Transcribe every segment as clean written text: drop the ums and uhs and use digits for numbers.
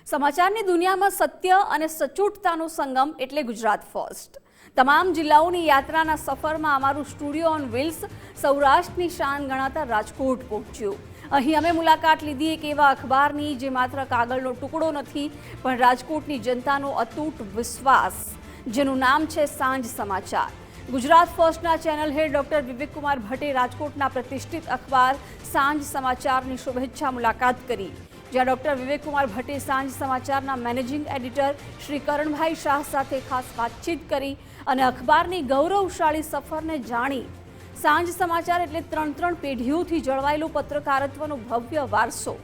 સમાચારની દુનિયામાં સત્ય અને સચોટતાનો સંગમ એટલે ગુજરાત ફર્સ્ટ. તમામ જિલ્લાઓની યાત્રાના સફરમાં અમારું સ્ટુડિયો ઓન વ્હીલ્સ સૌરાષ્ટ્રની શાન ગણાતા રાજકોટ પહોંચ્યું. અહીં અમે મુલાકાત લીધી એક એવા અખબારની જે માત્ર કાગળનો ટુકડો નથી પણ રાજકોટની જનતાનો અતૂટ વિશ્વાસ, જેનું નામ છે સાંજ સમાચાર. ગુજરાત ફર્સ્ટના ચેનલ હેડ ડોક્ટર વિવેક કુમાર ભટ્ટે રાજકોટના પ્રતિષ્ઠિત અખબાર સાંજ સમાચારની શુભેચ્છા મુલાકાત કરી, જ્યાં ડોક્ટર વિવેક કુમાર ભટ્ટે સાંજ સમાચારના મેનેજિંગ એડિટર શ્રી કરણભાઈ શાહ સાથે ખાસ વાતચીત કરી અને અખબારની ગૌરવશાળી સફરને જાણી. સાંજ સમાચાર એટલે ત્રણ પેઢીઓથી જળવાયેલો પત્રકારત્વનો ભવ્ય વારસો,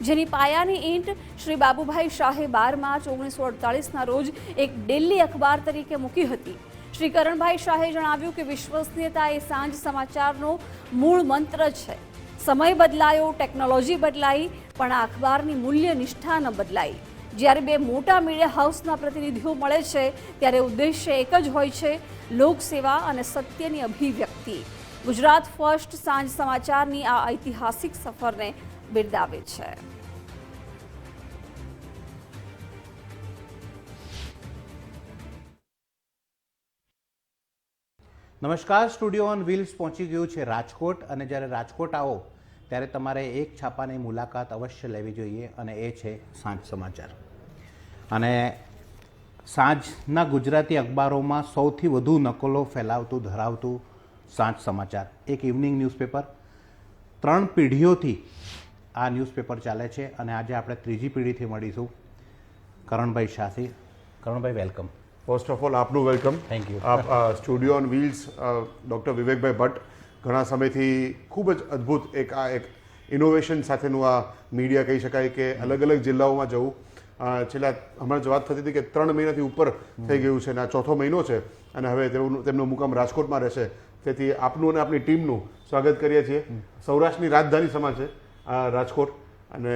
જેની પાયાની ઈંટ શ્રી બાબુભાઈ શાહે 12 માર્ચ 1948ના રોજ એક ડેલી અખબાર તરીકે મૂકી હતી. શ્રી કરણભાઈ શાહે જણાવ્યું કે વિશ્વસનીયતા એ સાંજ સમાચારનો મૂળ મંત્ર છે. સમય બદલાયો, ટેકનોલોજી બદલાઈ, પણ આ અખબારની મૂલ્ય નિષ્ઠા ન બદલાઈ. જ્યારે બે મોટા મીડિયા હાઉસના પ્રતિનિધિઓ મળે છે ત્યારે ઉદ્દેશ્ય એક જ હોય છે, લોકસેવા અને સત્યની અભિવ્યક્તિ. ગુજરાત ફર્સ્ટ સાંજ સમાચારની આ ઐતિહાસિક સફરને બિરદાવે છે. નમસ્કાર. સ્ટુડિયો ઓન વ્હીલ્સ પહોંચી ગયું છે રાજકોટ, અને જ્યારે રાજકોટ આવો ત્યારે તમારે એક છાપાની મુલાકાત અવશ્ય લેવી જોઈએ, અને એ છે સાંજ સમાચાર. અને સાંજના ગુજરાતી અખબારોમાં સૌથી વધુ નકલો ફેલાવતું ધરાવતું સાંજ સમાચાર એક ઇવનિંગ ન્યૂઝપેપર. 3 પેઢીઓથી આ ન્યૂઝપેપર ચાલે છે, અને આજે આપણે ત્રીજી પેઢીથી મળીશું Karanbhai શાહથી. Karanbhai, welcome. First of all આપનું વેલકમ. Thank you. આપ સ્ટુડિયો ઓન વ્હીલ્સ ડૉક્ટર વિવેકભાઈ ભટ્ટ ઘણા સમયથી ખૂબ જ અદ્ભુત એક ઇનોવેશન સાથેનું આ મીડિયા કહી શકાય કે અલગ અલગ જિલ્લાઓમાં જવું. છેલ્લા હમણાં જ વાત થતી હતી કે 3 મહિનાથી ઉપર થઈ ગયું છે, અને આ 4થો મહિનો છે, અને હવે તેમનો મુકામ રાજકોટમાં રહેશે. તેથી આપનું અને આપની ટીમનું સ્વાગત કરીએ છીએ. સૌરાષ્ટ્રની રાજધાની સમાન છે રાજકોટ, અને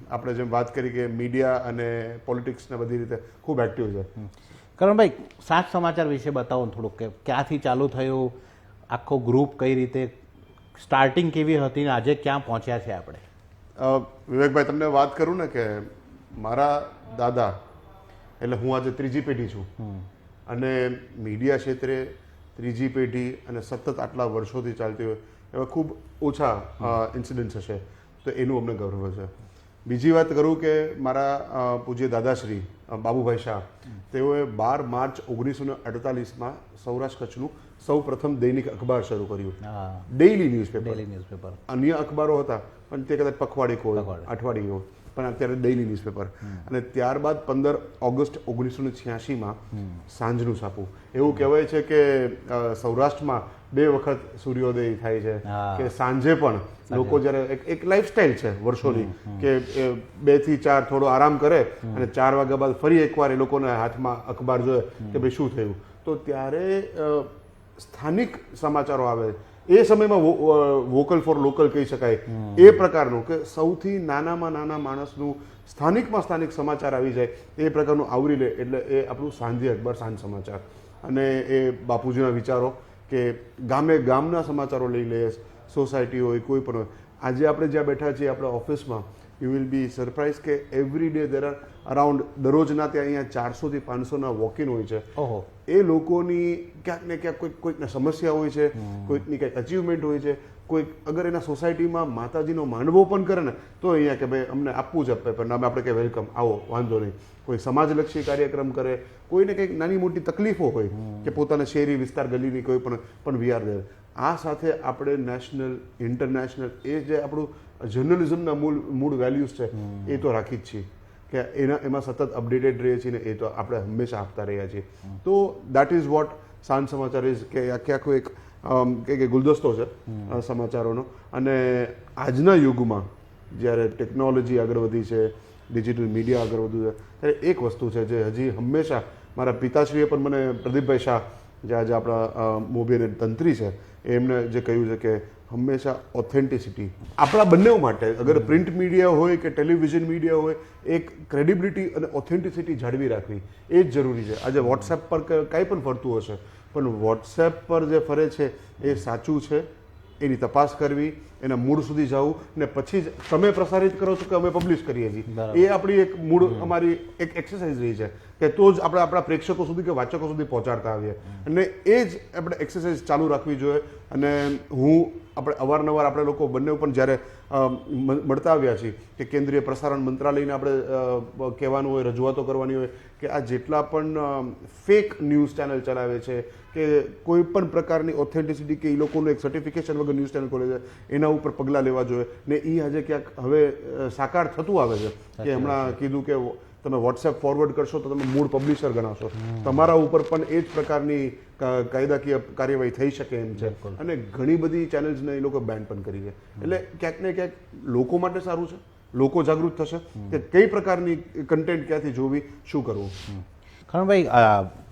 આપણે જેમ વાત કરી કે મીડિયા અને પોલિટિક્સને બધી રીતે ખૂબ એક્ટિવ છે. કરણભાઈ, સાંજ સમાચાર વિશે બતાવો થોડુંક, કે ક્યાંથી ચાલુ થયું, આખો ગ્રુપ કઈ રીતે સ્ટાર્ટિંગ કેવી હતી ને આજે ક્યાં પહોંચ્યા છે આપણે? વિવેકભાઈ, તમને વાત કરું ને કે મારા દાદા એટલે હું આજે ત્રીજી પેઢી છું, અને મીડિયા ક્ષેત્રે ત્રીજી પેઢી અને સતત આટલા વર્ષોથી ચાલતી હોય એવા ખૂબ ઓછા ઇન્સિડન્ટ્સ હશે, તો એનું અમને ગૌરવ છે. બીજી વાત કરું કે મારા પૂજ્ય દાદાશ્રી બાબુભાઈ શાહ, તેઓએ 12 માર્ચ 1948માં સૌરાષ્ટ્ર કચ્છનું સૌ પ્રથમ દૈનિક અખબાર શરૂ કર્યું, ડેઇલી ન્યૂઝપેપર. અન્ય અખબારો હતા પણ તે કદાચ પખવાડિક હોય, અઠવાડિયું હોય, પણ અત્યારે ડેઇલી ન્યૂઝપેપર. અને ત્યારબાદ 15 ઓગસ્ટ 1986માં સાંજનું છાપું. એવું કહેવાય છે કે સૌરાષ્ટ્રમાં 2 વખત સૂર્યોદય થાય છે, કે સાંજે પણ લોકો જ્યારે એક લાઈફસ્ટાઈલ છે વર્ષોની કે 2 થી 4 થોડો આરામ કરે અને 4 વાગ્યા બાદ ફરી એકવાર એ લોકોના હાથમાં અખબાર જોઈએ કે ભાઈ શું થયું. તો ત્યારે સ્થાનિક સમાચારો આવે. એ સમયમાં વોકલ ફોર લોકલ કહી શકાય એ પ્રકારનું, કે સૌથી નાનામાં નાના માણસનું સ્થાનિકમાં સ્થાનિક સમાચાર આવી જાય એ પ્રકારનું આવરી લે, એટલે એ આપણું સાંજે અખબાર સાંજ સમાચાર. અને એ બાપુજીના વિચારો કે ગામે ગામના સમાચારો લઈ લે, સોસાયટી હોય, કોઈ પણ હોય. આજે આપણે જ્યાં બેઠા છીએ આપણા ઓફિસમાં, યુ વિલ બી સરપ્રાઇઝ કે every day there are around દરરોજના ત્યાં અહીંયા 400 થી 500ના વોક-ઇન હોય છે. એ લોકોની ક્યાંક ને ક્યાંક કોઈકને સમસ્યા હોય છે, કોઈકની કંઈક અચીવમેન્ટ હોય છે, કોઈક અગર એના સોસાયટીમાં માતાજીનો માંડવો પણ કરે ને તો અહીંયા કે ભાઈ અમને આપવું છે પેપર, અમે આપણે કે વેલકમ, આવો, વાંધો નહીં. કોઈ સમાજલક્ષી કાર્યક્રમ કરે, કોઈને કંઈક નાની મોટી તકલીફો હોય કે પોતાના શહેરી વિસ્તાર ગલીની કોઈ પણ વી આર દેર. આ સાથે આપણે નેશનલ, ઇન્ટરનેશનલ એ જે આપણું જર્નલિઝમના મૂળ વેલ્યુઝ છે એ તો રાખી જ છીએ, કે એમાં સતત અપડેટેડ રહીએ છીએ, ને એ તો આપણે હંમેશા આપતા રહ્યા છીએ. તો દેટ ઇઝ વોટ સાંજ સમાચાર ઇઝ, કે આખે આખો એક કે ગુલદસ્તો છે સમાચારોનો. અને આજના યુગમાં જ્યારે ટેકનોલોજી આગળ વધી છે, ડિજિટલ મીડિયા આગળ વધ્યું છે, ત્યારે એક વસ્તુ છે જે હજી હંમેશા મારા પિતાશ્રીએ પણ મને, પ્રદીપભાઈ શાહ જે આજે આપણા મોભી અને તંત્રી છે, એમને જે કહ્યું છે કે હંમેશા ઓથેન્ટિસિટી આપણા બંને માટે, અગર પ્રિન્ટ મીડિયા હોય કે ટેલિવિઝન મીડિયા હોય, એક ક્રેડિબિલિટી અને ઓથેન્ટિસિટી જાળવી રાખવી એ જ જરૂરી છે. આજે વોટ્સએપ પર કાંઈ પણ ફરતું હશે, પણ વોટ્સએપ પર જે ફરે છે એ સાચું છે એની તપાસ કરવી, એના મૂળ સુધી જવું ને પછી જ તમે પ્રસારિત કરો છો કે અમે પબ્લિશ કરીએ છીએ, એ આપણી એક મૂળ અમારી એક એક્સરસાઇઝ રહી છે કે તો જ આપણે આપણા પ્રેક્ષકો સુધી કે વાચકો સુધી પહોંચાડતા આવીએ અને એ જ આપણે એક્સરસાઇઝ ચાલુ રાખવી જોઈએ. અને આપણે અવારનવાર આપણે લોકો બંને પણ જ્યારે મળતા આવ્યા છીએ કે કેન્દ્રીય પ્રસારણ મંત્રાલયને આપણે કહેવાનું હોય, રજૂઆતો કરવાની હોય કે આ જેટલા પણ ફેક ન્યૂઝ ચેનલ ચલાવે છે કે કોઈ પણ પ્રકારની ઓથેન્ટિસિટી કે એ લોકોનું એક સર્ટિફિકેશન વગર ન્યૂઝ ચેનલ ખોલે છે, એના ઉપર પગલાં લેવા જોઈએ. ને એ આજે ક્યાંક હવે સાકાર થતું આવે છે કે હમણાં કીધું કે તમે વોટ્સએપ ફોરવર્ડ કરશો તો તમે મૂળ પબ્લિશર ગણાશો, તમારા ઉપર પણ એ જ પ્રકારની કાયદાકીય કાર્યવાહી થઈ શકે એમ છે. અને ઘણી બધી ચેનલ્સને એ લોકો બેન પણ કરી છે. એટલે ક્યાંક ને ક્યાંક લોકો માટે સારું છે, લોકો જાગૃત થશે કે કઈ પ્રકારની કન્ટેન્ટ ક્યાંથી જોવી, શું કરવું. કરણભાઈ,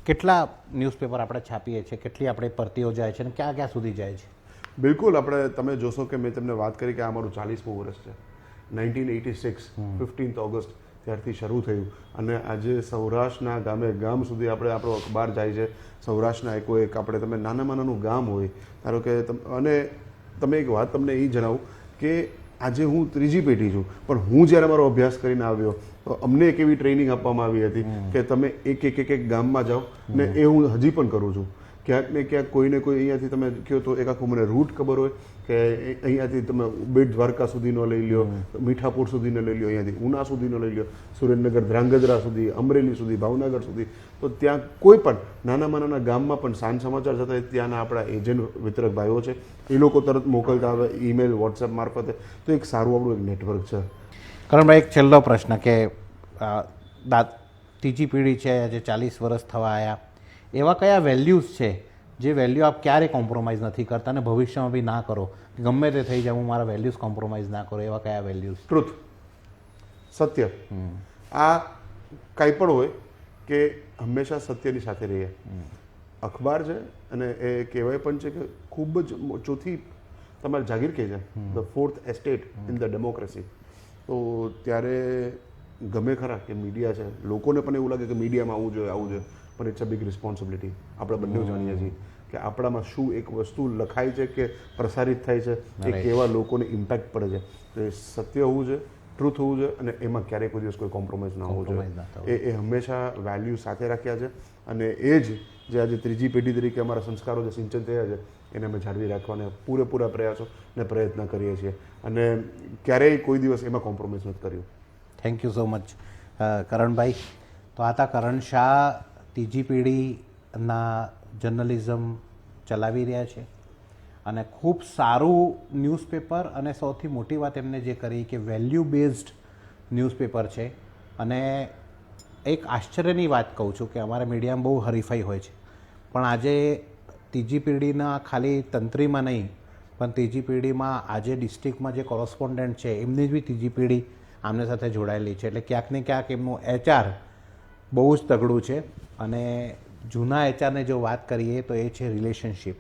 કેટલા ન્યૂઝપેપર આપણે છાપીએ છીએ, કેટલી આપણે ભરતીઓ જાય છે અને ક્યાં ક્યાં સુધી જાય છે? બિલકુલ, આપણે તમે જોશો કે મેં તમને વાત કરી કે આ અમારું 40મું વર્ષ છે. 1986 15 ઓગસ્ટ ત્યારથી શરૂ થયું અને આજે સૌરાષ્ટ્રના ગામે ગામ સુધી આપણો અખબાર જાય છે. સૌરાષ્ટ્રના એક આપણે તમે નાનામાં નાનું ગામ હોય ધારો કે અને તમે એક વાત તમને એ જણાવું કે આજે હું ત્રીજી પેઢી છું, પણ હું જ્યારે મારો અભ્યાસ કરીને આવ્યો તો અમને એક એવી ટ્રેનિંગ આપવામાં આવી હતી કે તમે એક ગામમાં જાઓ ને એ હું હજી પણ કરું છું. ક્યાંક ને ક્યાંક કોઈને કોઈ અહીંયાથી તમે કહો તો એક આખું મને રૂટ ખબર હોય કે અહીંયાથી તમે બેટ દ્વારકા સુધીનો લઈ લો, મીઠાપુર સુધીનો લઈ લો, અહીંયાથી ઉના સુધીનો લઈ લો, સુરેન્દ્રનગર ધ્રાંગધ્રા સુધી, અમરેલી સુધી, ભાવનગર સુધી, તો ત્યાં કોઈ પણ નાનામાં નાના ગામમાં પણ સાંજ સમાચાર થતા ત્યાંના આપણા એજન્ટ વિતરક ભાઈઓ છે, એ લોકો તરત મોકલતા આવે ઈમેલ વોટ્સએપ મારફતે. તો એક સારું આપણું એક નેટવર્ક છે. કરણભાઈ, એક છેલ્લો પ્રશ્ન કે ત્રીજી પેઢી છે, આજે 40 વર્ષ થવા આવ્યા, એવા કયા વેલ્યુઝ છે જે વેલ્યુ આપ ક્યારેય કોમ્પ્રોમાઇઝ નથી કરતા અને ભવિષ્યમાં બી ના કરો, ગમે તે થઈ જાય હું મારા વેલ્યુઝ કોમ્પ્રોમાઇઝ ના કરું, એવા કયા વેલ્યુઝ? ટ્રુથ, સત્ય. આ કાંઈ પણ હોય કે હંમેશા સત્યની સાથે રહીએ. અખબાર છે અને એ કહેવાય પણ છે કે ખૂબ જ ચોથી તમારી જાગીર કહે છે, the fourth estate in the democracy. તો ત્યારે ગમે ખરા કે મીડિયા છે, લોકોને પણ એવું લાગે કે મીડિયામાં આવવું જોઈએ, પણ ઇટ્સ અ બિગ રિસ્પોન્સિબિલિટી. આપણે બંને જાણીએ છીએ કે આપણામાં શું એક વસ્તુ લખાય છે કે પ્રસારિત થાય છે, એ કેવા લોકોને ઇમ્પેક્ટ પડે છે. તો એ સત્ય હોવું જોઈએ, ટ્રુથ હોવું જોઈએ અને એમાં ક્યારેય કોઈ દિવસ કોઈ કોમ્પ્રોમાઇઝ ના હોવું જોઈએ. એ હંમેશા વેલ્યુ સાથે રાખ્યા છે અને એ જ જે આજે ત્રીજી પેઢી તરીકે અમારા સંસ્કારો જે સિંચન થયા છે એને અમે જાળવી રાખવાના પૂરેપૂરા પ્રયાસો ને પ્રયત્ન કરીએ છીએ અને ક્યારેય કોઈ દિવસ એમાં કોમ્પ્રોમાઇઝ નથી કર્યું. થેન્ક યુ સો મચ કરણભાઈ. તો આ હતા કરણ શાહ, ત્રીજી પેઢીના જર્નલિઝમ ચલાવી રહ્યા છે અને ખૂબ સારું ન્યૂઝપેપર અને સૌથી મોટી વાત એમને જે કરી કે વેલ્યુ બેઝડ ન્યૂઝપેપર છે. અને એક આશ્ચર્યની વાત કહું છું કે અમારા મીડિયામાં બહુ હરીફાઈ હોય છે, પણ આજે ત્રીજી પેઢીના ખાલી તંત્રીમાં નહીં પણ ત્રીજી પેઢીમાં આજે ડિસ્ટ્રિક્ટમાં જે કોરસ્પોન્ડન્ટ છે એમની જ બી ત્રીજી પેઢી આમને સાથે જોડાયેલી છે. એટલે ક્યાંક ને ક્યાંક એમનું HR બહુ જ તગડું છે. અને જૂના HRને જો વાત કરીએ તો એ છે રિલેશનશિપ.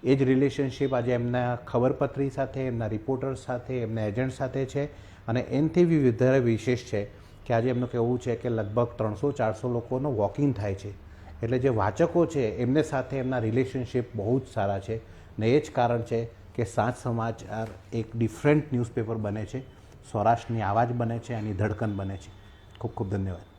એ જ રિલેશનશિપ આજે એમના ખબરપત્રી સાથે, એમના રિપોર્ટર્સ સાથે, એમના એજન્ટ સાથે છે. અને એનાથી બી વધારે વિશેષ છે કે આજે એમનું કહેવું છે કે લગભગ 300-400 લોકોનો વોકિંગ થાય છે. એટલે જે વાચકો છે એમને સાથે એમના રિલેશનશિપ બહુ જ સારા છે ને એ જ કારણ છે કે સાંજ સમાચાર એક ડિફરન્ટ ન્યૂઝપેપર બને છે, સૌરાષ્ટ્રની આવાજ બને છે, એની ધડકન બને છે. ખૂબ ખૂબ ધન્યવાદ.